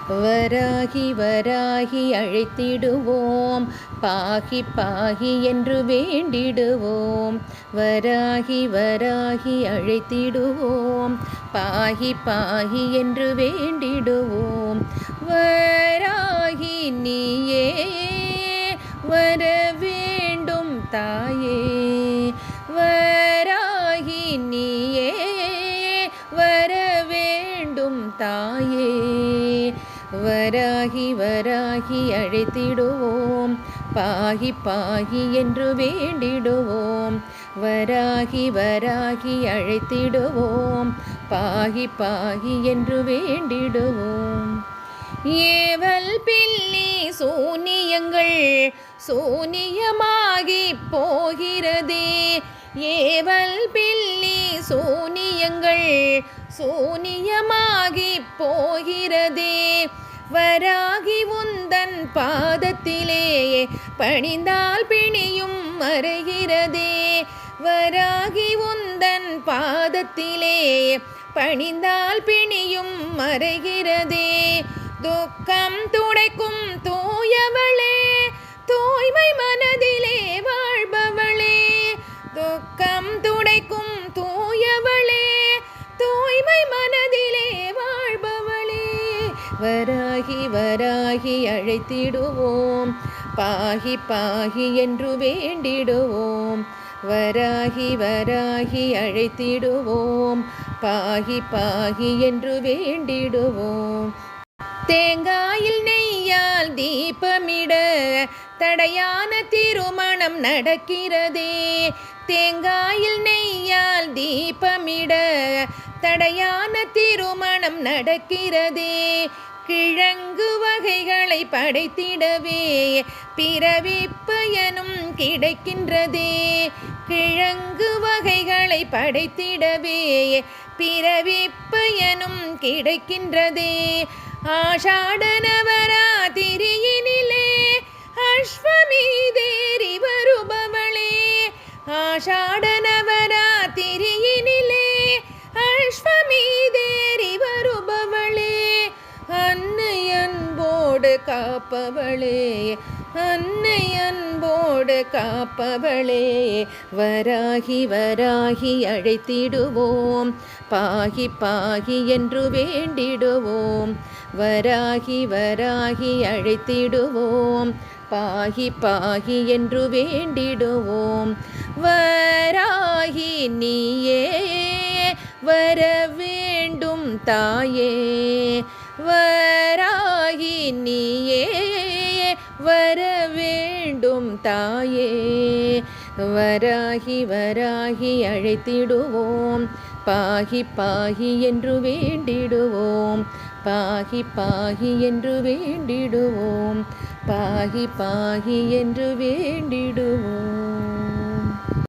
வராகி வராகி அழைத்திடுவோம், பாகி பாகி என்று வேண்டிடுவோம். வராகி வராகி அழைத்திடுவோம், பாகி பாகி என்று வேண்டிடுவோம். வராகி நீயே வர வேண்டும் தாயே, வராகி நீயே வர வேண்டும் தாயே. வராகி வராகி அழைத்திடுவோம், பாகி பாகி என்று வேண்டிடுவோம். வராகி வராகி அழைத்திடுவோம், பாகி பாகி என்று வேண்டிடுவோம். ஏவல் பில்லி சூனியங்கள் சூனியமாகி போகிறதே, ஏவல் பில்லி சூனியங்கள் சூனியமாகி போகிறதே. வராகி உந்தன் பாதத்திலே பணிந்தால் பிணியும் மறைகிறதே. வராகி உந்தன் பாதத்திலே பணிந்தால் பிணியும் மறைகிறதே. துக்கம் துடைக்கும் தூயவளே, தூய்மை மனதிலே வாழ்பவளே. துக்கம் துடைக்கும் தூயவளே, தூய்மை மனதிலே வாழ்பவளே. வராகி வராகி அழைத்திடுவோம், பாகி பாகி என்று வேண்டிடுவோம். வராகி வராகி அழைத்திடுவோம், பாகி பாகி என்று வேண்டிடுவோம். தேங்காயில் நெய்யால் தீபமிட தடையான திருமணம் நடக்கிறதே. தேங்காயில் நெய்யால் தீபமிட தடையான திருமணம் நடக்கிறதே. கிழங்கு வகைகளை படைத்திடவே பிறவி பயனும் கிடைக்கின்றதே. கிழங்கு வகைகளை படைத்திடவே பிறவி பயனும் கிடைக்கின்றதே. ஆஷாட நவராத்திரியினிலே அஷ்வமி தேறி வருபவளே. ஆஷாட நவராத்திரியினிலே அஷ்வமி தேறி வருபவளே. அன்னை அன்போடு காப்பவளே, அன்னை அன்போடு காப்பவளே. வராகி வராகி அழைத்திடுவோம், பாகி பாகி என்று வேண்டிடுவோம். வராகி வராகி அழைத்திடுவோம், பாகி பாகி என்று வேண்டிடுவோம். வராகி நீயே வர வேண்டும் தாயே, வராகி நீயே வர வேண்டும் தாயே. வராகி வராகி அழைத்திடுவோம், பாகி பாகி என்று வேண்டிடுவோம். பாகி பாகி என்று வேண்டிடுவோம், பாகி பாகி என்று வேண்டிடுவோம்.